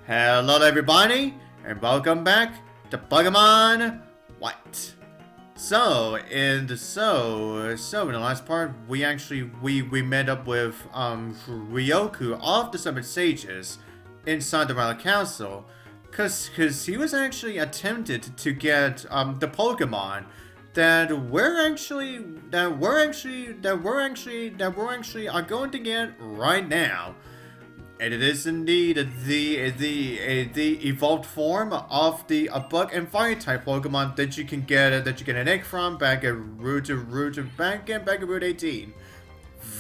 Hello everybody, and welcome back to Pokemon White. So in the last part, we met up with Riolu of the Summit Sages inside the Relic Castle, cause he was actually attempted to get the Pokemon that we're actually are going to get right now. And it is indeed the evolved form of the bug and fire type Pokemon that you can get an egg from back at Route 18.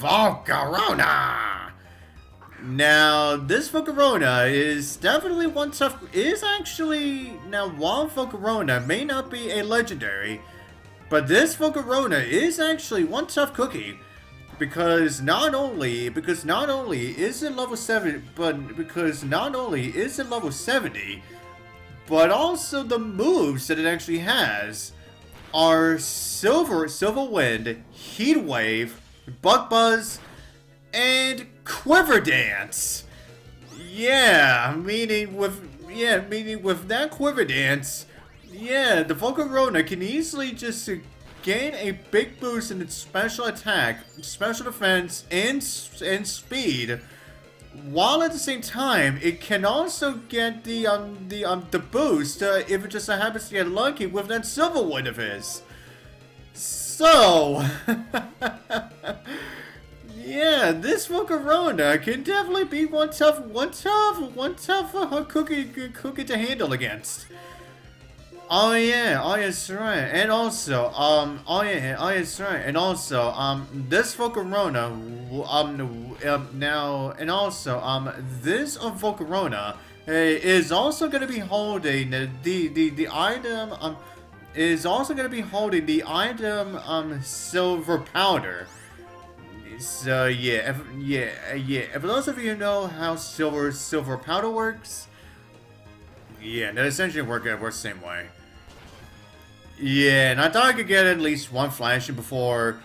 Volcarona! Now this Volcarona is definitely one tough while Volcarona may not be a legendary, but this Volcarona is actually one tough cookie. Because not only is it level 70, but also the moves that it actually has are Silver Wind, Heat Wave, Bug Buzz, and Quiver Dance. Meaning with that Quiver Dance, the Volcarona can easily just gain a big boost in its special attack, special defense, and speed, while at the same time it can also get the boost if it just happens to get lucky with that Silver Wind of his. So this Volcarona can definitely be one tough cookie to handle against. Oh yes, right. And also, this Volcarona, this Volcarona is also going to be holding the item, Silver Powder. So for those of you who know how Silver Powder works, that essentially works the same way. And I thought I could get at least one flash before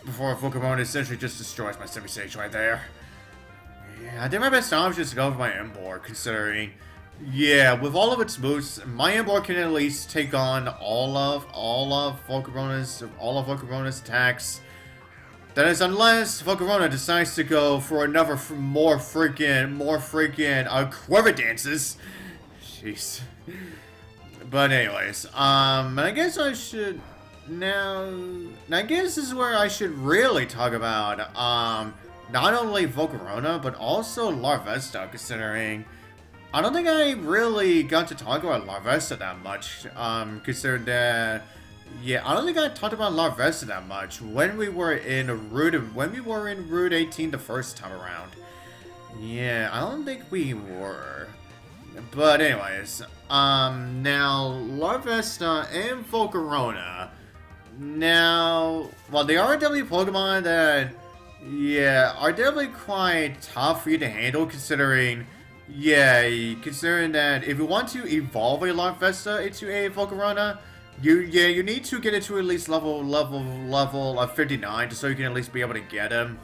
Volcarona essentially just destroys my semi-stage right there. I did my best options to go with my Emboar, considering, with all of its boosts, my Emboar can at least take on all of Volcarona's attacks. That is, unless Volcarona decides to go for another more freaking Quiver Dances. Jeez. But anyways, I guess I should I guess this is where I should really talk about not only Volcarona but also Larvesta, considering I don't think I really got to talk about Larvesta that much. Considering that I don't think I talked about Larvesta that much when we were in Route 18 the first time around. I don't think we were. But anyways, now Larvesta and Volcarona. Now, well, they are definitely Pokemon that, are definitely quite tough for you to handle, considering that if you want to evolve a Larvesta into a Volcarona, you need to get it to at least level 59, just so you can at least be able to get him.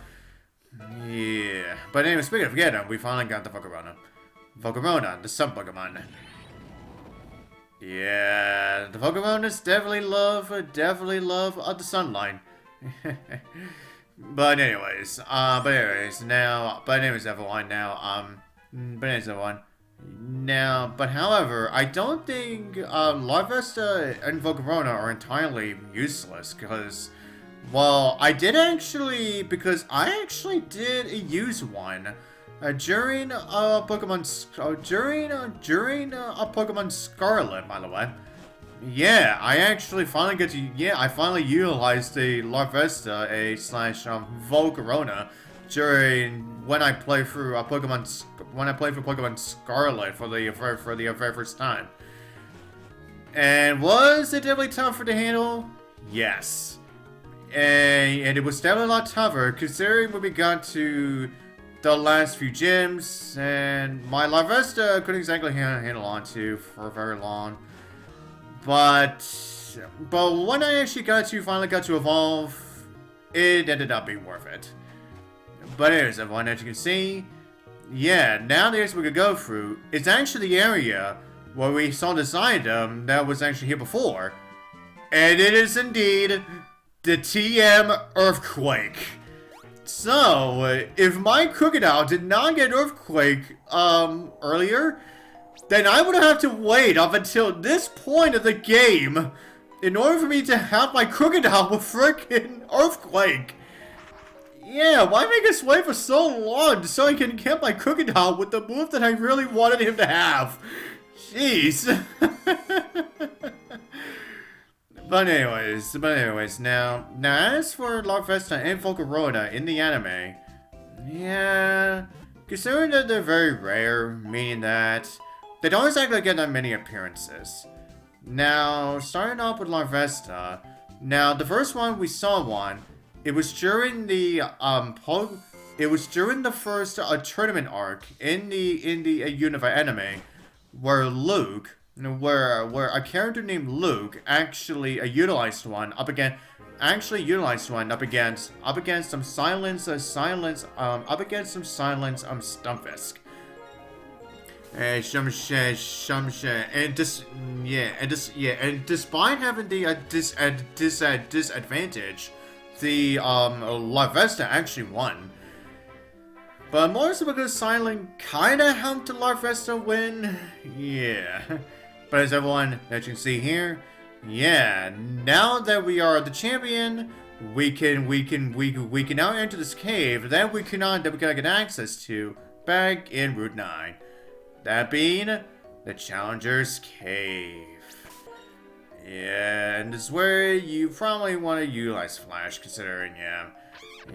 But anyway, speaking of get him, we finally got the Volcarona, the sub-Pokemon. The Volcaronas definitely love the sunlight. But anyways, however, I don't think Larvesta and Volcarona are entirely useless, because, well, I actually did use one. During Pokemon Scarlet, by the way. I finally utilized the Larvesta Volcarona when I played through Pokemon Scarlet for the very first time. And was it definitely tougher to handle? Yes. And it was definitely a lot tougher, considering when we got to the last few gyms, and my Larvesta couldn't exactly handle on to for very long. But when I actually finally got to evolve, it ended up being worth it. But anyways, everyone, as you can see, yeah, now the area we could go through is actually the area where we saw this item that was actually here before. And it is indeed the TM Earthquake. So, if my crocodile did not get Earthquake, earlier, then I would have to wait up until this point of the game in order for me to have my crocodile with frickin' Earthquake. Yeah, why make us wait for so long so I can get my crocodile with the move that I really wanted him to have? Jeez. But anyways, now as for Larvesta and Volcarona in the anime, yeah, considering that they're very rare, meaning that they don't exactly get that many appearances. Now, starting off with Larvesta, now the first one we saw it was during the first tournament arc in the Unify anime, where a character named Luke actually utilized one up against some silence Stumpfisk. And despite having the disadvantage, the Larvesta actually won. But more so because Silent kinda helped Larvesta win. Yeah. But as everyone that you can see here, yeah, now that we are the champion, we can now enter this cave that we gotta get access to back in Route 9. That being the Challenger's Cave. Yeah, and this is where you probably want to utilize Flash, considering,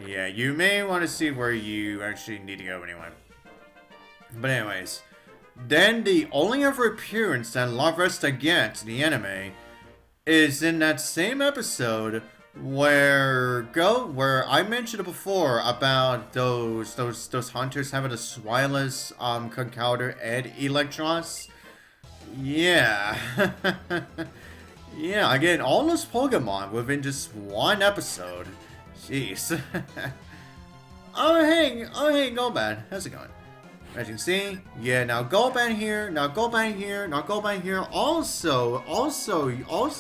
yeah, you may want to see where you actually need to go anyway. But anyways, then the only other appearance that Larvesta gets in the anime is in that same episode where I mentioned it before about those hunters having a Swilus Concounter and Electros. Yeah. Yeah, again, all those Pokemon within just one episode. Jeez. Oh hey, Golbat. How's it going? As you can see, yeah, now Golbat here also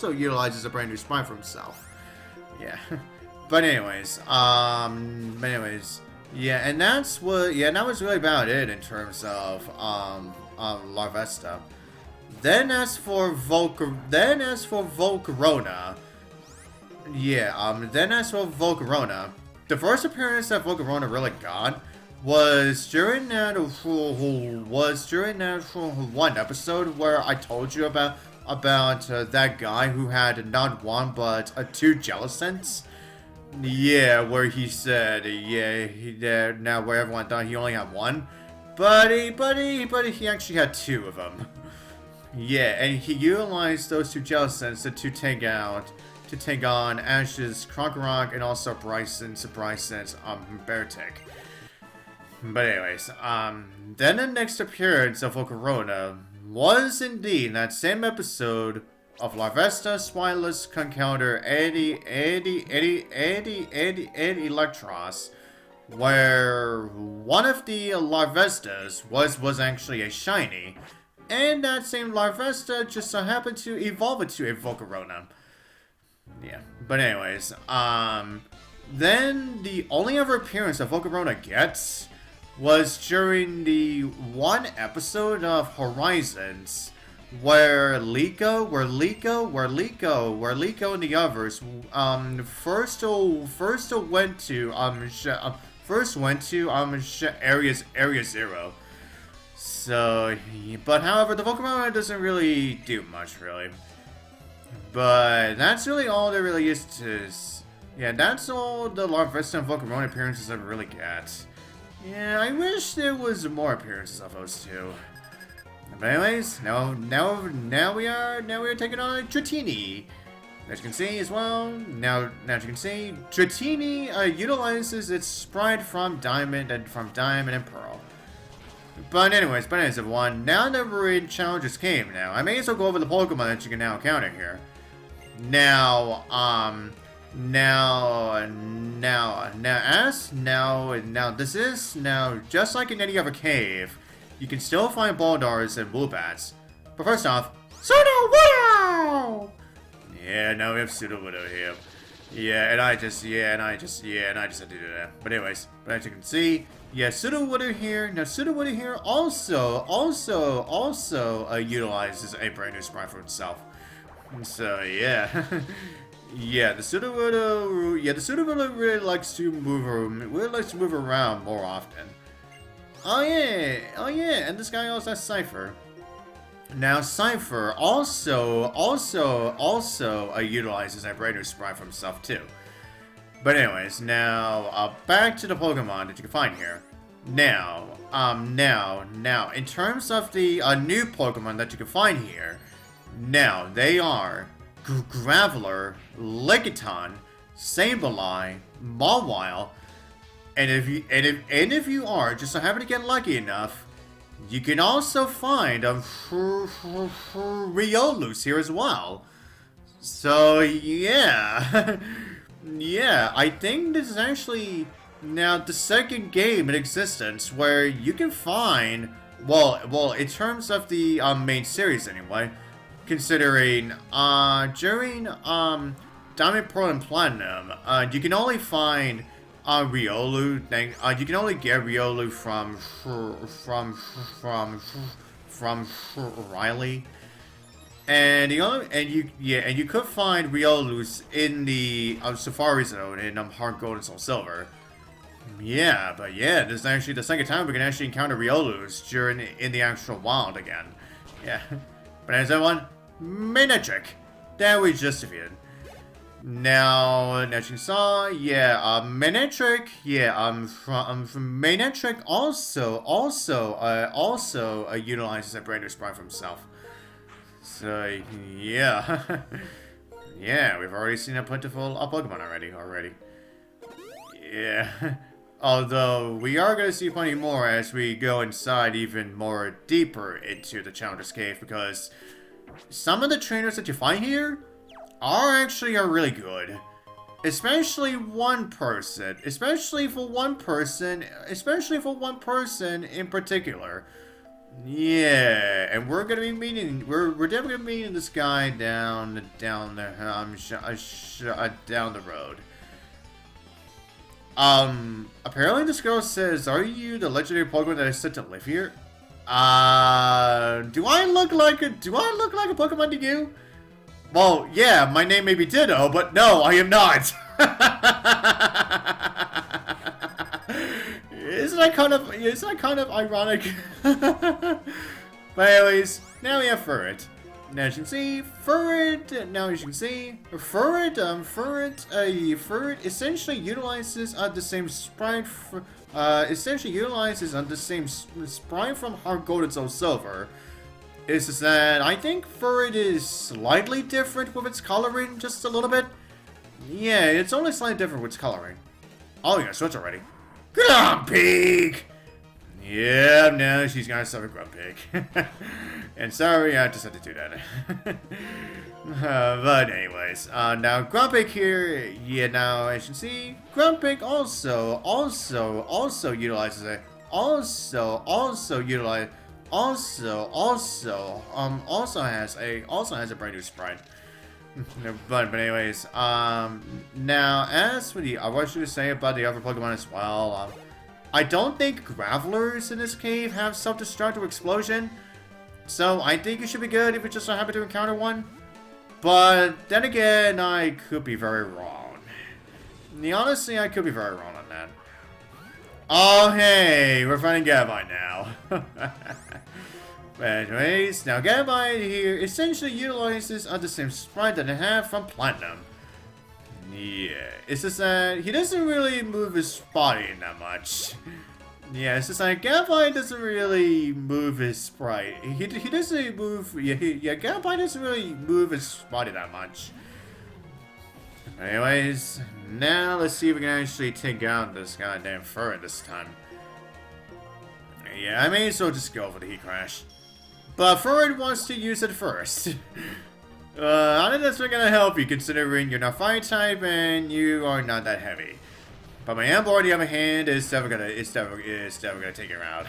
utilizes a brand new spine for himself. Yeah. But anyways, yeah, and that was really about it in terms of Larvesta. Then as for Volcarona, the first appearance that Volcarona really got was during that one episode where I told you about that guy who had not one but two Jellicents. Yeah, where he said, now where everyone thought he only had one, but he actually had two of them. Yeah, and he utilized those two Jellicents to take on Ash's Krokorok and also Bryson's Beartick. But anyways, then the next appearance of Volcarona was indeed that same episode of Larvesta, Swilus, Concounter, Eddie, Electros, where one of the Larvestas was actually a shiny, and that same Larvesta just so happened to evolve into a Volcarona. Yeah, but anyways, then the only other appearance that Volcarona gets was during the one episode of Horizons, where Liko and the others first went to Area 0. So, but however, the Volcarona doesn't really do much, really. But that's really all there really is to. Yeah, that's all the Larvesta and Volcarona appearances I really get. Yeah, I wish there was more appearances of those two. But anyways, now we are taking on Dratini. As you can see as well, now as you can see, Dratini utilizes its sprite from Diamond and Pearl. But anyways, everyone, now that we're in Challenger's Cave now, I may as well go over the Pokemon that you can now encounter here. Now, Now, this is, just like in any other cave, you can still find Baldars and Woobats. But first off, Sudowoodo! Yeah, now we have Sudowoodo here. Yeah, and I just had to do that. But anyways, as you can see, yeah, Sudowoodo here. Now, Sudowoodo here also utilizes a brand new sprite for itself. So, yeah. Yeah, the Sudowoodo really likes to move around more often. Oh yeah, and this guy also has Cypher. Now Cypher also utilizes a brand new sprite for himself too. But anyways, now back to the Pokemon that you can find here. Now, in terms of the new Pokemon that you can find here, now they are Graveler, Lickitung, Sableye, Mawile, and if you are just so happen to get lucky enough, you can also find Riolus here as well. So yeah, yeah, I think this is actually now the second game in existence where you can find well in terms of the main series anyway. Considering, during, Diamond, Pearl, and Platinum, you can only find, Riolu, you can only get Riolu from Riley. And you could find Riolus in the, Safari Zone in, Heart Gold and Soul Silver. Yeah, but yeah, this is actually the second time we can actually encounter Riolus in the actual wild again. Yeah. But as everyone, Manectric, that we just defeated. Now, as you saw, yeah, Manectric, yeah, from Manectric also utilizes a brand new sprite for himself. So, yeah. Yeah, we've already seen a plentiful Pokemon already. Yeah. Although, we are going to see plenty more as we go inside even more deeper into the Challenger's Cave, because some of the trainers that you find here are really good. Especially for one person in particular. Yeah, and we're gonna be meeting, we're definitely gonna be meeting this guy down the road. Apparently this girl says, "Are you the legendary Pokemon that is said to live here?" Do I look like a Pokemon to you? Well, yeah, my name may be Ditto, but no, I am not. Isn't that kind of ironic? But anyways, now we have Furret. Now as you can see, Furret essentially utilizes the same sprite from Heart Gold and Soul Silver. It's just that I think Furret is slightly different with its coloring, just a little bit. Yeah, it's only slightly different with its coloring. Oh yeah, switch already. Grumpig! Yeah, now she's gonna suck a Grumpig. And sorry, I just had to do that. But anyways, now Grumpig here, yeah, now as you can see, Grumpig also utilizes it. Also has a brand new sprite. But anyways, now as for what should I say about the other Pokemon as well? I don't think Gravelers in this cave have self-destruct or explosion, so I think it should be good if we just so happen to encounter one. But then again, I could be very wrong. Honestly, I could be very wrong on that. Oh hey, we're finding Gabite now. But anyways, now Gabite here essentially utilizes the same sprite that I have from Platinum. Yeah, it's just that he doesn't really move his body that much. Yeah, it's just like Gabite doesn't really move his sprite. He doesn't move. Yeah, Gabite doesn't really move his body that much. Anyways, now let's see if we can actually take out this goddamn Furret this time. Yeah, I may as well just go for the Heat Crash. But Furret wants to use it first. I don't think that's not gonna help you, considering you're not fire type and you are not that heavy. But my Amber, on the other hand, is never gonna take her out.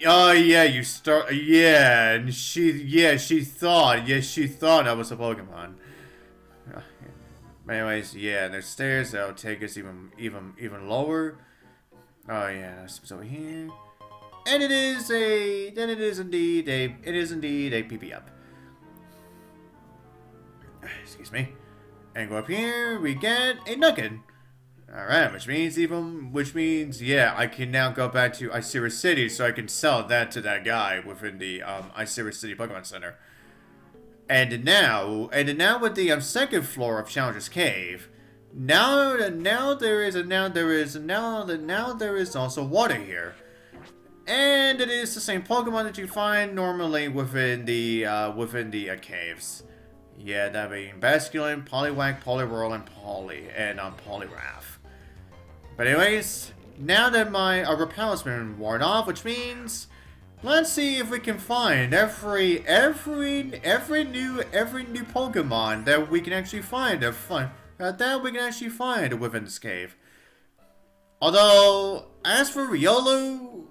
Oh yeah, you start. Yeah, and she thought that was a Pokemon. But anyways, yeah, there's stairs that'll take us even lower. Oh yeah, that's over here. And it is indeed a PP up. Excuse me. And go up here, we get a nugget. Alright, which means, yeah, I can now go back to Icera City so I can sell that to that guy within the Icera City Pokemon Center. And now with the second floor of Challenger's Cave, now there is also water here. And it is the same Pokemon that you find normally within the caves. Yeah, that being Basculin, Poliwag, Poliwhirl, and Poliwrath. But anyways, now that my repel has been worn off, which means let's see if we can find every new Pokemon that we can actually find within this cave. Although, as for Riolu,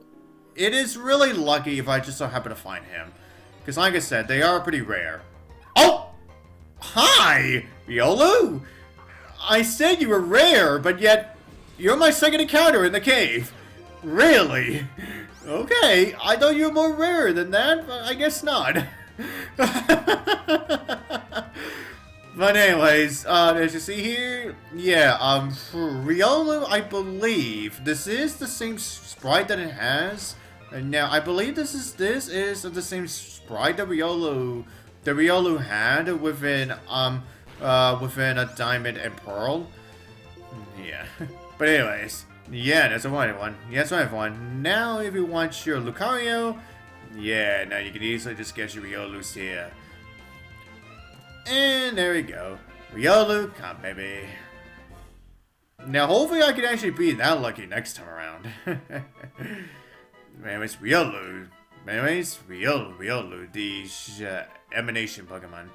it is really lucky if I just so happen to find him, because like I said, they are pretty rare. Oh! Hi, Riolu! I said you were rare, but yet you're my second encounter in the cave. Really? Okay, I thought you were more rare than that, but I guess not. But anyways, as you see here, yeah, for Riolu, I believe this is the same sprite that it has. And now, I believe this is the same sprite that Riolu had within a Diamond and Pearl. Yeah. But anyways, yeah, that's a one. Yeah, that's a one. Now, if you want your Lucario, yeah, now you can easily just get your Riolus here. And there we go. Riolu, come baby. Now, hopefully I can actually be that lucky next time around. Anyways, Riolu, the emanation Pokemon.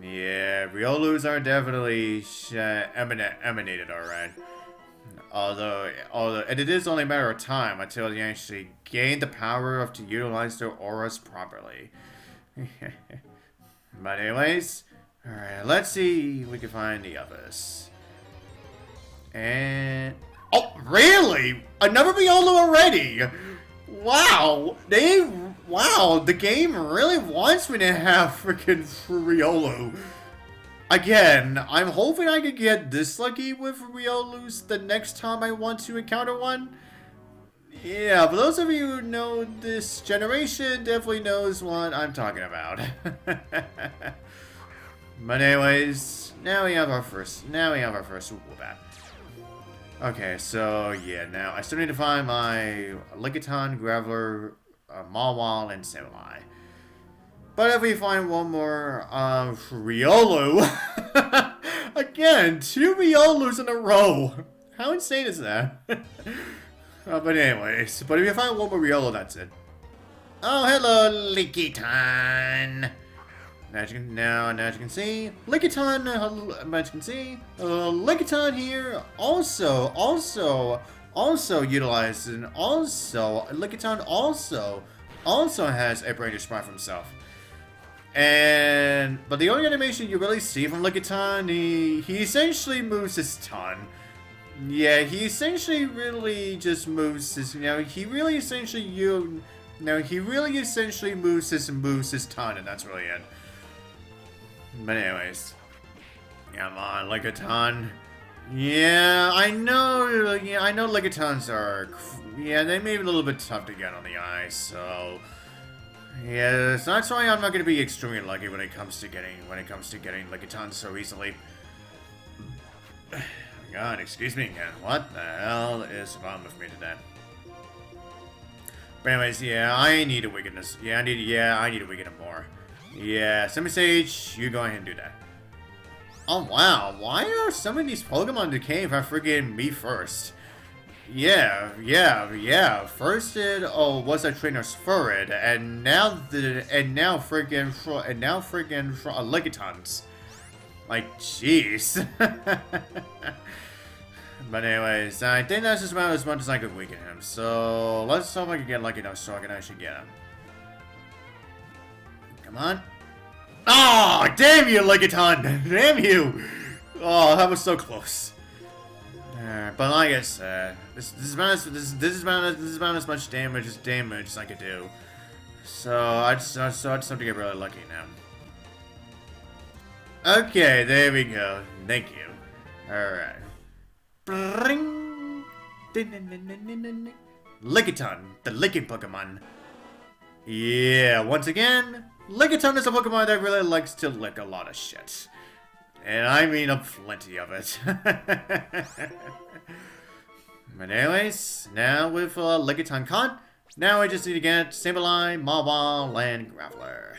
Yeah, Riolus are definitely emanated, alright. Although, and it is only a matter of time until they actually gain the power to utilize their auras properly. But anyways, alright, let's see if we can find the others. And oh, really? Another Riolu already? Wow, the game really wants me to have freaking Riolu. Again, I'm hoping I can get this lucky with Riolus the next time I want to encounter one. Yeah, for those of you who know this generation, definitely knows what I'm talking about. But anyways, now we have our first Golbat. Okay, so yeah, now I still need to find my Lickitung, Graveler, Mawile, and Sableye. But if we find one more Riolu, again, 2 Riolus in a row. How insane is that? But anyways, but if you find one more Riolu, that's it. Oh, hello, Lickitung. Now as you can see, Lickitung here Lickitung also has a brand new sprite for himself. But the only animation you really see from Lickitung, he essentially moves his tongue. Yeah, he essentially really just moves his, he really essentially moves his tongue, and that's really it. But anyways, come on, Lickitung. Yeah, I know Lickitungs are, they may be a little bit tough to get on the ice, so yeah, so that's why I'm not gonna be extremely lucky when it comes to getting Lickitung so easily. God, excuse me again. What the hell is wrong with me today? But anyways, yeah, I need to weaken this. I need to weaken it more. Yeah, Semi-Sage, you go ahead and do that. Oh wow, why are some of these Pokemon in the cave have freaking me first? Yeah. First it was that trainer's Furret, and now freaking Lickitons. Like, jeez. But anyways, I think that's just about as much as I could weaken him. So let's hope I can get lucky enough so I can actually get him. Come on. Oh, damn you, Lickitung! Damn you! Oh, that was so close. But like I said, this is about as much damage as I could do. So I just have to get really lucky now. Okay, there we go. Thank you. Alright. Lickitung, the licking Pokemon. Yeah, once again, Lickitung is a Pokemon that really likes to lick a lot of shit. And I mean a plenty of it. But anyways, now with Lickitung caught, now I just need to get Sableye, Mawile, and Graveler.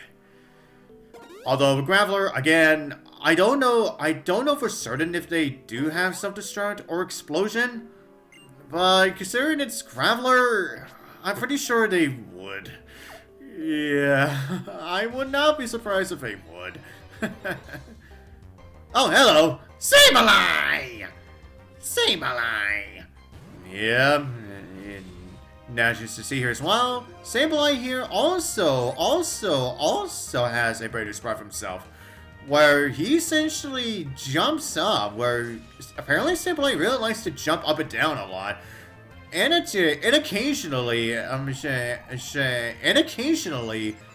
Although with Graveler, again, I don't know for certain if they do have Self-Destruct or Explosion. But considering it's Graveler, I'm pretty sure they would. Yeah, I would not be surprised if they would. Oh, hello! Sableye! Sableye! Yeah, now just to see here as well, Sableye here also has a Brave New Sprout for himself, where he essentially jumps up, where apparently Sableye really likes to jump up and down a lot, and occasionally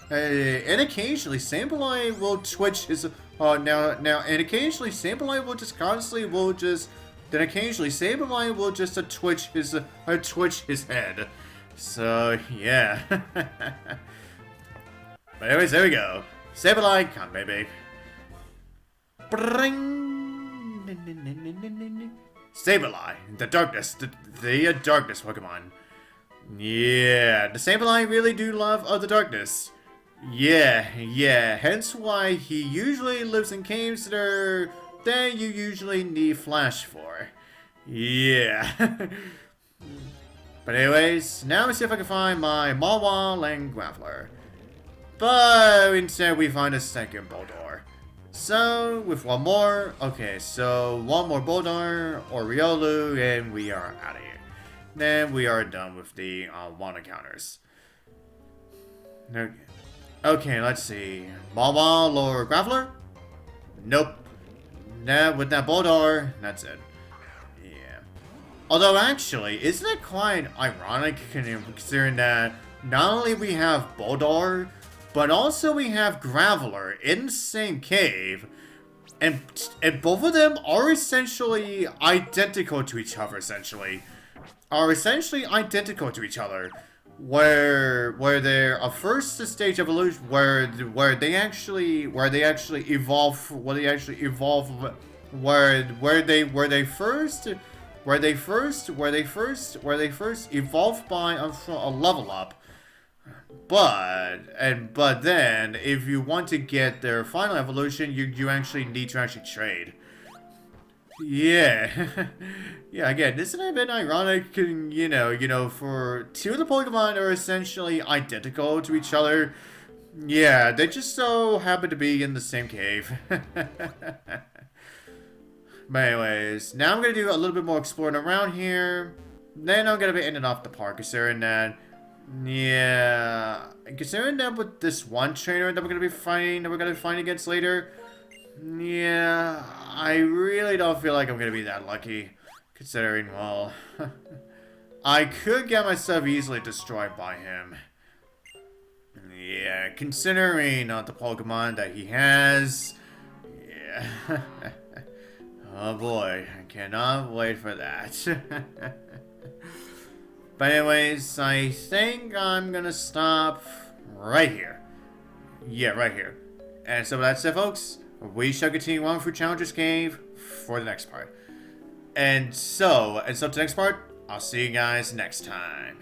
Sableye will twitch his and occasionally Sableye will just twitch his head. So yeah. But anyways, there we go. Sableye, come baby. Sableye, the darkness Pokemon. Yeah, the Sableye really do love the darkness. Yeah, hence why he usually lives in caves that you usually need flash for. Yeah. But anyways, now let's see if I can find my Mawile and Graveler. But instead we find a second Boldore. So, with one more, one more Boldore or Riolu, and we are out of here. Then we are done with the one encounters. Okay, let's see. Mawile or Graveler? Nope. Nah, with that Boldore, that's it. Yeah. Although actually, isn't it quite ironic considering that not only we have Boldore, but also we have Graveler in the same cave, and both of them are essentially identical to each other. Where they're a first stage evolution, where they actually evolve by a level up. But then, if you want to get their final evolution, you actually need to trade. Yeah. Yeah, again, isn't it a bit ironic, for two of the Pokemon are essentially identical to each other. Yeah, they just so happen to be in the same cave. But anyways, now I'm going to do a little bit more exploring around here. Then I'm going to be ending off the park, considering that with this one trainer that we're going to be fighting against later, yeah, I really don't feel like I'm going to be that lucky. Considering, well, I could get myself easily destroyed by him. Yeah, considering the Pokemon that he has. Yeah. Oh boy, I cannot wait for that. But anyways, I think I'm gonna stop right here. Yeah, right here. And so that's it, folks. We shall continue on through Challenger's Cave for the next part. And so to the next part, I'll see you guys next time.